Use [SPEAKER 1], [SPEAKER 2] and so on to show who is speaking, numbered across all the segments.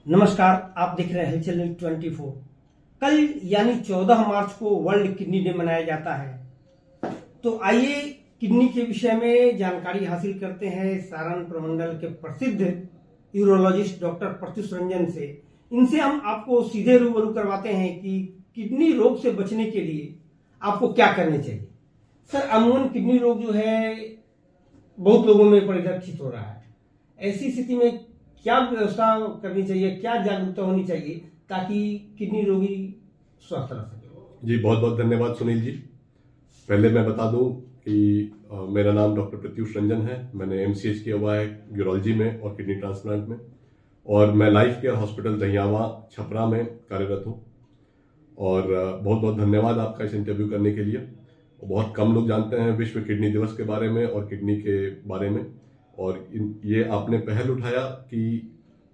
[SPEAKER 1] नमस्कार, आप देख रहे हैं हलचल न्यूज 24। कल यानी 14 मार्च को वर्ल्ड किडनी डे मनाया जाता है। तो आइए किडनी के विषय में जानकारी हासिल करते हैं सारण प्रमंडल के प्रसिद्ध यूरोलॉजिस्ट डॉक्टर प्रत्युष रंजन से। इनसे हम आपको सीधे रूबरू करवाते हैं कि किडनी रोग से बचने के लिए आपको क्या करना चाहिए। सर, अमूमन किडनी रोग जो है बहुत लोगों में परिलक्षित हो रहा है। ऐसी स्थिति में क्या व्यवस्था करनी चाहिए, क्या जागरूकता होनी चाहिए ताकि किडनी रोगी स्वस्थ रह सके?
[SPEAKER 2] जी, बहुत बहुत धन्यवाद सुनील जी। पहले मैं बता दूं कि मेरा नाम डॉक्टर प्रत्युष रंजन है। मैंने एमसीएच किया हुआ है यूरोलॉजी में और किडनी ट्रांसप्लांट में, और मैं life care hospital Dahiyawa Chhapra में कार्यरत हूं। और बहुत बहुत धन्यवाद आपका इस इंटरव्यू करने के लिए। बहुत कम लोग जानते हैं विश्व किडनी दिवस के बारे में और किडनी के बारे में, और ये आपने पहल उठाया कि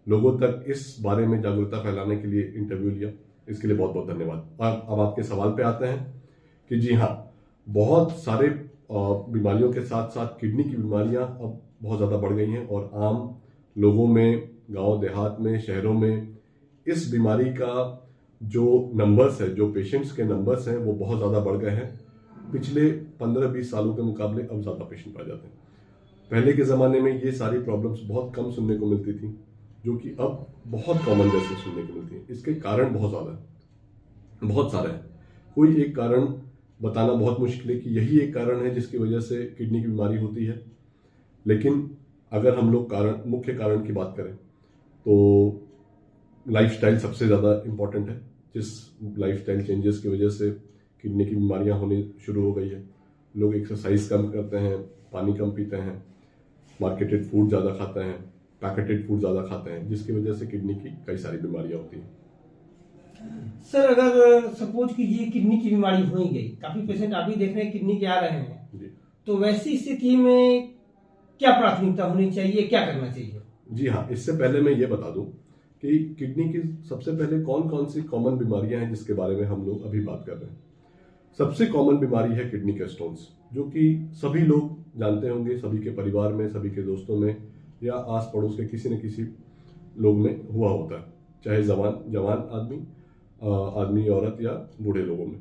[SPEAKER 2] लोगों तक इस बारे में जागरूकता फैलाने के लिए इंटरव्यू लिया, इसके लिए बहुत बहुत धन्यवाद। अब आपके सवाल पे आते हैं कि जी हाँ, बहुत सारे बीमारियों के साथ साथ किडनी की बीमारियां अब बहुत ज़्यादा बढ़ गई हैं, और आम लोगों में, गांव देहात में, शहरों में इस बीमारी का जो नंबर्स है, जो पेशेंट्स के नंबर्स हैं, वो बहुत ज़्यादा बढ़ गए हैं। पिछले 15-20 सालों के मुकाबले अब ज़्यादा पेशेंट पाए जाते हैं। पहले के ज़माने में ये सारी प्रॉब्लम्स बहुत कम सुनने को मिलती थी, जो कि अब बहुत कॉमन जैसे सुनने को मिलती है। इसके कारण बहुत ज़्यादा है, बहुत सारे हैं। कोई एक कारण बताना बहुत मुश्किल है कि यही एक कारण है जिसकी वजह से किडनी की बीमारी होती है। लेकिन अगर हम लोग मुख्य कारण की बात करें तो लाइफस्टाइल सबसे ज़्यादा इम्पॉर्टेंट है। जिस लाइफस्टाइल चेंजेस की वजह से किडनी की बीमारियां होनी शुरू हो गई है। लोग एक्सरसाइज कम करते हैं, पानी कम पीते हैं, मार्केटेड फूड ज़्यादा खाते हैं, पैकेटेड फूड ज़्यादा खाते हैं, जिसकी वजह से किडनी की कई सारी बीमारियां होती हैं।
[SPEAKER 1] सर, अगर सपोज कीजिए किडनी की बीमारी हो ही गई, काफी पेशेंट आप भी देख रहे हैं किडनी के आ रहे हैं
[SPEAKER 2] जी,
[SPEAKER 1] तो वैसी स्थिति में क्या प्राथमिकता होनी चाहिए, क्या करना चाहिए?
[SPEAKER 2] जी हाँ, इससे पहले मैं ये बता दूं कि किडनी की सबसे पहले कौन कौन सी कॉमन बीमारियां हैं जिसके बारे में हम लोग अभी बात कर रहे हैं। सबसे कॉमन बीमारी है किडनी के स्टोन्स, जो कि सभी लोग जानते होंगे, सभी के परिवार में, सभी के दोस्तों में या आस पड़ोस के किसी न किसी लोग में हुआ होता है, चाहे जवान आदमी औरत या बूढ़े लोगों में।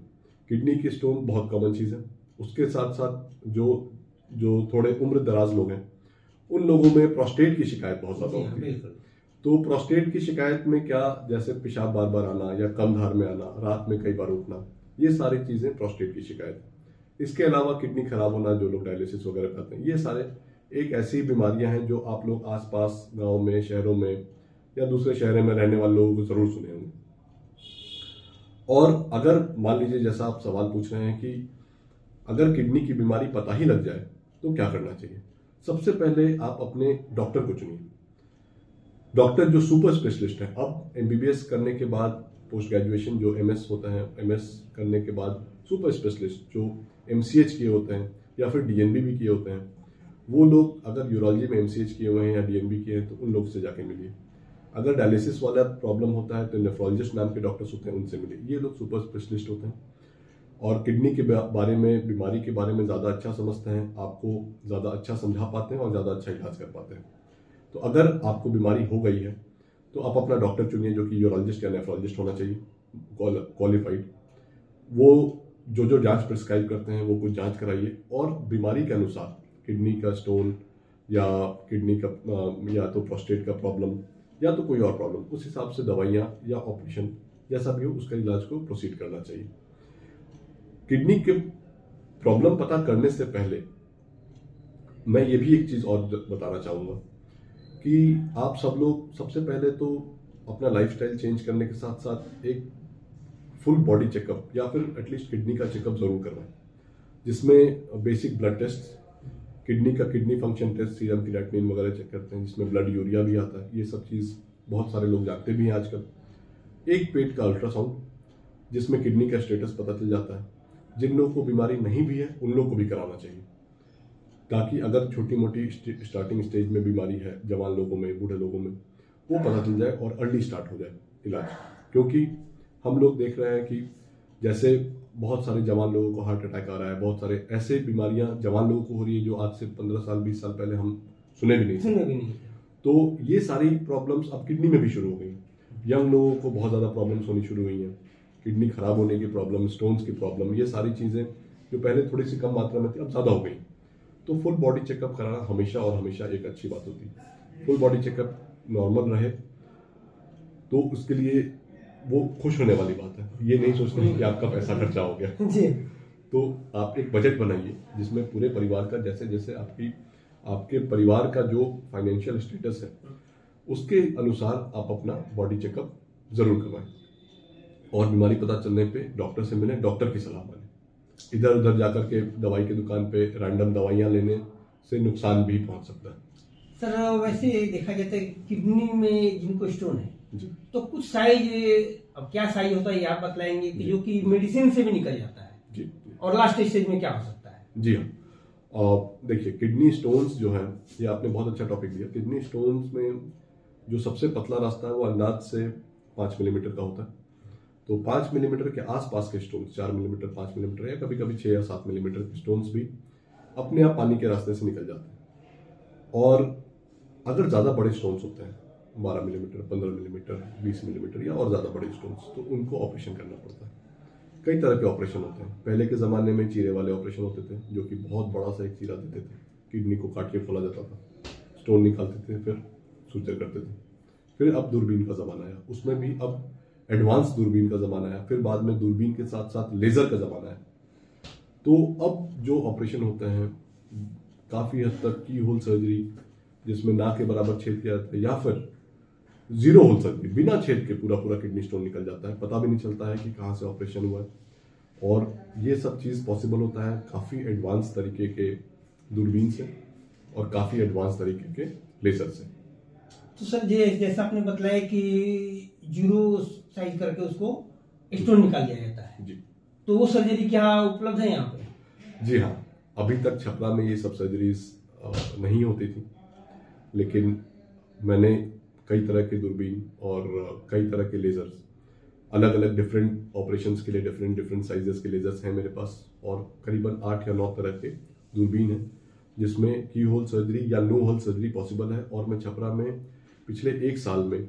[SPEAKER 2] किडनी की स्टोन बहुत कॉमन चीज़ है। उसके साथ साथ जो जो थोड़े उम्र दराज लोग हैं, उन लोगों में प्रोस्टेट की शिकायत बहुत ज़्यादा होती है। तो प्रोस्टेट की शिकायत में क्या, जैसे पेशाब बार बार आना या कम धार में आना, रात में कई बार उठना, ये सारी चीज़ें प्रोस्टेट की शिकायत है। इसके अलावा किडनी खराब होना, जो लोग डायलिसिस वगैरह करते हैं, ये सारे एक ऐसी बीमारियां हैं जो आप लोग आसपास गांव में, शहरों में या दूसरे शहरों में रहने वाले लोगों को जरूर सुने होंगे। और अगर मान लीजिए, जैसा आप सवाल पूछ रहे हैं कि अगर किडनी की बीमारी पता ही लग जाए तो क्या करना चाहिए, सबसे पहले आप अपने डॉक्टर को चुनिए। डॉक्टर जो सुपर स्पेशलिस्ट है, अब एमबीबीएस करने के बाद पोस्ट ग्रेजुएशन जो एमएस होता है, एमएस करने के बाद सुपर स्पेशलिस्ट जो एमसीएच किए होते हैं या फिर डीएनबी भी किए होते हैं, वो लोग अगर यूरोलॉजी में एमसीएच किए हुए हैं या डीएनबी किए हैं तो उन लोग से जाके मिलिए। अगर डायलिसिस वाला प्रॉब्लम होता है तो नेफ्रोलॉजिस्ट नाम के डॉक्टर्स होते हैं, उनसे मिलिए। ये लोग सुपर स्पेशलिस्ट होते हैं और किडनी के बारे में, बीमारी के बारे में ज़्यादा अच्छा समझते हैं, आपको ज़्यादा अच्छा समझा पाते हैं और ज़्यादा अच्छा इलाज कर पाते हैं। तो अगर आपको बीमारी हो गई है तो आप अपना डॉक्टर चुनिए, जो कि यूरोलॉजिस्ट या नेफ्रोलॉजिस्ट होना चाहिए, क्वालिफाइड। वो जो जांच प्रिस्क्राइब करते हैं वो कुछ जांच कराइए, और बीमारी के अनुसार किडनी का स्टोन या किडनी का या तो प्रोस्टेट का प्रॉब्लम या तो कोई और प्रॉब्लम, उस हिसाब से दवाइयाँ या ऑपरेशन जैसा भी हो उसका इलाज को प्रोसीड करना चाहिए। किडनी के प्रॉब्लम पता करने से पहले मैं ये भी एक चीज़ और बताना चाहूँगा कि आप सब लोग सबसे पहले तो अपना लाइफस्टाइल चेंज करने के साथ साथ एक फुल बॉडी चेकअप या फिर एटलीस्ट किडनी का चेकअप जरूर करवाएं, जिसमें basic blood test, kidney function test, serum creatinine वगैरह चेक करते हैं, जिसमें ब्लड यूरिया भी आता है। ये सब चीज़ बहुत सारे लोग जानते भी हैं आजकल। एक पेट का अल्ट्रासाउंड, जिसमें किडनी का स्टेटस पता चल जाता है। जिन लोगों को बीमारी नहीं भी है उन लोगों को भी कराना चाहिए, ताकि अगर छोटी मोटी स्टार्टिंग स्टेज में बीमारी है, जवान लोगों में, बूढ़े लोगों में, वो पता चल जाए और अर्ली स्टार्ट हो जाए इलाज। क्योंकि हम लोग देख रहे हैं कि जैसे बहुत सारे जवान लोगों को हार्ट अटैक आ रहा है, बहुत सारे ऐसे बीमारियां जवान लोगों को हो रही है जो आज से 15 साल 20 साल पहले हम सुने भी नहीं थे। तो ये सारी प्रॉब्लम्स अब किडनी में भी शुरू हो गई। यंग लोगों को बहुत ज़्यादा प्रॉब्लम्स होनी शुरू हुई हैं, किडनी खराब होने की प्रॉब्लम, स्टोन्स की प्रॉब्लम, ये सारी चीज़ें जो पहले थोड़ी सी कम मात्रा में थी अब ज़्यादा हो गई। तो फुल बॉडी चेकअप कराना हमेशा और हमेशा एक अच्छी बात होती है। फुल बॉडी चेकअप नॉर्मल रहे तो उसके लिए वो खुश होने वाली बात है, ये नहीं सोचना कि आपका पैसा खर्चा हो गया।
[SPEAKER 1] जी।
[SPEAKER 2] तो आप एक बजट बनाइए जिसमें पूरे परिवार का जैसे जैसे आपके परिवार का जो फाइनेंशियल स्टेटस है उसके अनुसार आप अपना बॉडी चेकअप जरूर करवाएं, और बीमारी पता चलने पे डॉक्टर से मिलें, डॉक्टर की सलाह मानें। इधर उधर जाकर के दवाई की दुकान पे रैंडम दवाइयां लेने से नुकसान भी पहुंच सकता है।
[SPEAKER 1] सर वैसे देखा जाता है किडनी में जिनको स्टोन है
[SPEAKER 2] जी
[SPEAKER 1] तो कुछ साइज, अब क्या साइज होता है ये आप बतलाएंगे कि जो कि मेडिसिन से भी निकल जाता है
[SPEAKER 2] जी
[SPEAKER 1] और लास्ट स्टेज में क्या हो सकता है?
[SPEAKER 2] जी हाँ, देखिए किडनी स्टोन्स जो है, ये आपने बहुत अच्छा टॉपिक दिया। किडनी स्टोन्स में जो सबसे पतला रास्ता है वो अंदाज से 5 मिलीमीटर का होता है। तो 5 मिलीमीटर के आसपास के स्टोन्स, 4 मिलीमीटर, 5 मिलीमीटर या कभी कभी 6 या 7 मिलीमीटर के स्टोन्स भी अपने आप पानी के रास्ते से निकल जाते हैं। और अगर ज़्यादा बड़े स्टोन्स होते हैं, 12 मिलीमीटर, 15 मिलीमीटर, 20 मिलीमीटर या और ज़्यादा बड़े स्टोन्स, तो उनको ऑपरेशन करना पड़ता है। कई तरह के ऑपरेशन होते हैं। पहले के ज़माने में चीरे वाले ऑपरेशन होते थे, जो कि बहुत बड़ा सा एक चीरा देते थे, किडनी को काट के खोला जाता था, स्टोन निकालते थे, फिर सुचर करते थे। फिर अब दूरबीन का ज़माना आया, उसमें भी अब एडवांस दूरबीन का ज़माना आया। फिर बाद में दूरबीन के साथ साथ लेज़र का ज़माना है। तो अब जो ऑपरेशन होते हैं काफ़ी हद तक की होल सर्जरी, जिसमें ना के बराबर छेद किया जाता है, या फिर जीरो होल सर्जरी, बिना छेद के पूरा पूरा किडनी स्टोन निकल जाता है, पता भी नहीं चलता है कि कहाँ से ऑपरेशन हुआ है। और ये सब चीज़ पॉसिबल होता है काफ़ी एडवांस तरीके के दूरबीन से और काफ़ी एडवांस तरीके के लेजर से।
[SPEAKER 1] तो सर जैसा आपने बताया कि जीरो साइज करके उसको स्टोन निकाल दिया जाता है
[SPEAKER 2] जी,
[SPEAKER 1] तो वो सर्जरी क्या उपलब्ध है यहाँ पे?
[SPEAKER 2] जी हाँ, अभी तक छपरा में ये सब सर्जरीज नहीं होती थी, लेकिन मैंने कई तरह के दूरबीन और कई तरह के लेजर्स, अलग अलग डिफरेंट ऑपरेशंस के लिए डिफरेंट साइजेस के लेजर्स हैं मेरे पास, और करीबन 8 या 9 तरह के दूरबीन हैं जिसमें की होल सर्जरी या नो होल सर्जरी पॉसिबल है। और मैं छपरा में पिछले 1 साल में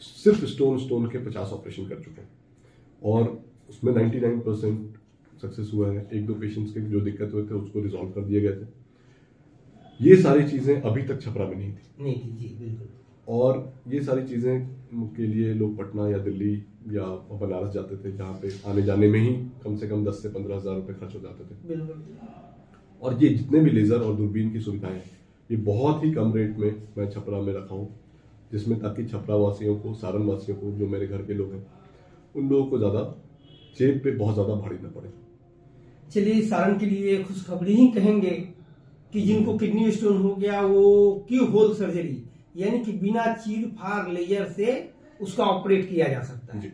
[SPEAKER 2] सिर्फ स्टोन के 50 ऑपरेशन कर चुका हूँ, और उसमें 99% सक्सेस हुआ है। 1-2 पेशेंट्स के जो दिक्कत हुए थे उसको रिजॉल्व कर दिए गए थे। ये सारी चीज़ें अभी तक छपरा में नहीं थी।
[SPEAKER 1] जी बिल्कुल।
[SPEAKER 2] और ये सारी चीज़ें के लिए लोग पटना या दिल्ली या बनारस जाते थे, जहाँ पे आने जाने में ही कम से कम 10 से 15 हज़ार रुपये खर्च हो जाते थे।
[SPEAKER 1] बिल्कुल।
[SPEAKER 2] और ये जितने भी लेज़र और दूरबीन की सुविधाएं हैं, ये बहुत ही कम रेट में मैं छपरा में रखा हूँ, जिसमें ताकि छपरा वासियों को, सारण वासियों को, जो मेरे घर के लोग हैं, उन लोगों को ज़्यादा जेब पे बहुत ज़्यादा भारी ना पड़े।
[SPEAKER 1] चलिए, सारण के लिए खुशखबरी ही कहेंगे कि जिनको किडनी स्टोन हो गया वो की होल सर्जरी, यानी कि बिना चीर फाड़ लेजर से उसका ऑपरेट किया जा सकता है।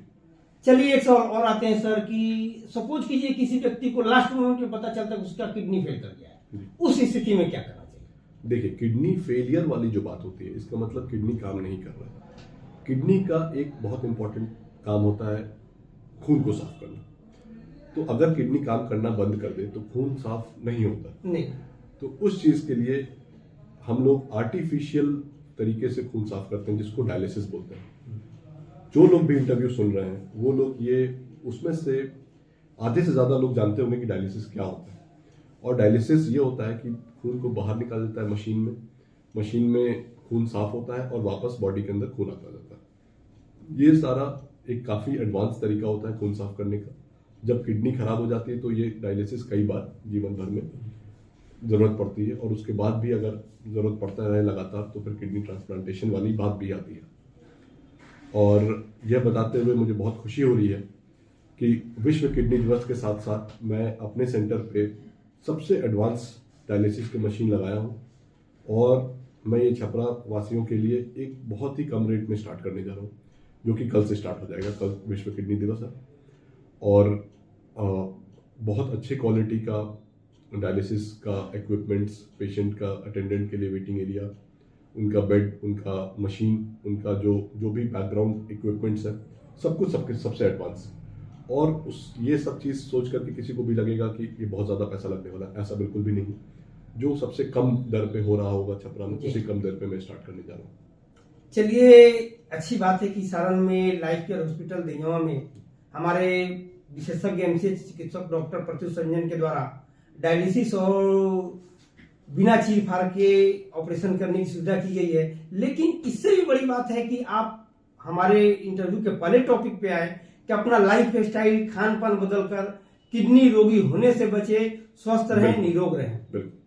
[SPEAKER 1] चलिए एक सवाल और आते हैं सर कि सपोज कीजिए किसी व्यक्ति को लास्ट मोमेंट में पता चलता है कि उसका किडनी फेल कर गया है, उस स्थिति में क्या करना चाहिए?
[SPEAKER 2] देखिए, किडनी फेलियर वाली जो बात होती है, इसका मतलब किडनी काम नहीं कर रहा है। किडनी का एक बहुत इंपॉर्टेंट काम होता है खून को साफ करना। तो अगर किडनी काम करना बंद कर दे तो खून साफ नहीं होता
[SPEAKER 1] नहीं।
[SPEAKER 2] तो उस चीज के लिए हम लोग आर्टिफिशियल तरीके से खून साफ करते हैं, जिसको डायलिसिस बोलते हैं। जो लोग भी इंटरव्यू सुन रहे हैं वो लोग ये उसमें से आधे से ज्यादा लोग जानते होंगे कि डायलिसिस क्या होता है। और डायलिसिस ये होता है कि खून को बाहर निकाल देता है मशीन में खून साफ होता है और वापस बॉडी के अंदर खून आता जाता है। ये सारा एक काफी एडवांस तरीका होता है खून साफ करने का। जब किडनी खराब हो जाती है तो ये डायलिसिस कई बार जीवन भर में जरूरत पड़ती है, और उसके बाद भी अगर जरूरत पड़ता रहे लगातार तो फिर किडनी ट्रांसप्लांटेशन वाली बात भी आती है। और यह बताते हुए मुझे बहुत खुशी हो रही है कि विश्व किडनी दिवस के साथ साथ मैं अपने सेंटर पे सबसे एडवांस डायलिसिस की मशीन लगाया हूँ, और मैं ये छपरा वासियों के लिए एक बहुत ही कम रेट में स्टार्ट करने जा रहा हूँ, जो कि कल से स्टार्ट हो जाएगा। कल विश्व किडनी दिवस है, और बहुत अच्छे क्वालिटी का डायलिसिस का इक्विपमेंट्स, पेशेंट का अटेंडेंट के लिए वेटिंग एरिया, उनका बेड, उनका मशीन, उनका जो भी बैकग्राउंड इक्विपमेंट्स है, सब कुछ सबसे एडवांस। और ये सब चीज़ सोच करके किसी को भी लगेगा कि ये बहुत ज़्यादा पैसा लगने वाला है, ऐसा बिल्कुल भी नहीं। जो सबसे कम दर पे हो रहा होगा छपरा में, उसी कम दर पे मैं स्टार्ट करने जा रहा हूँ।
[SPEAKER 1] चलिए, अच्छी बात है कि सारण में लाइफ केयर हॉस्पिटल देहवा में हमारे विशेषज्ञ एमसीएच चिकित्सक डॉक्टर प्रत्युष रंजन के द्वारा डायलिसिस और बिना चीर फाड़ के ऑपरेशन करने की सुविधा की गई है। लेकिन इससे भी बड़ी बात है कि आप हमारे इंटरव्यू के पहले टॉपिक पे आए कि अपना लाइफ स्टाइल, खान पान बदलकर किडनी रोगी होने से बचे, स्वस्थ रहें, निरोग रहें।
[SPEAKER 2] बिल्कुल।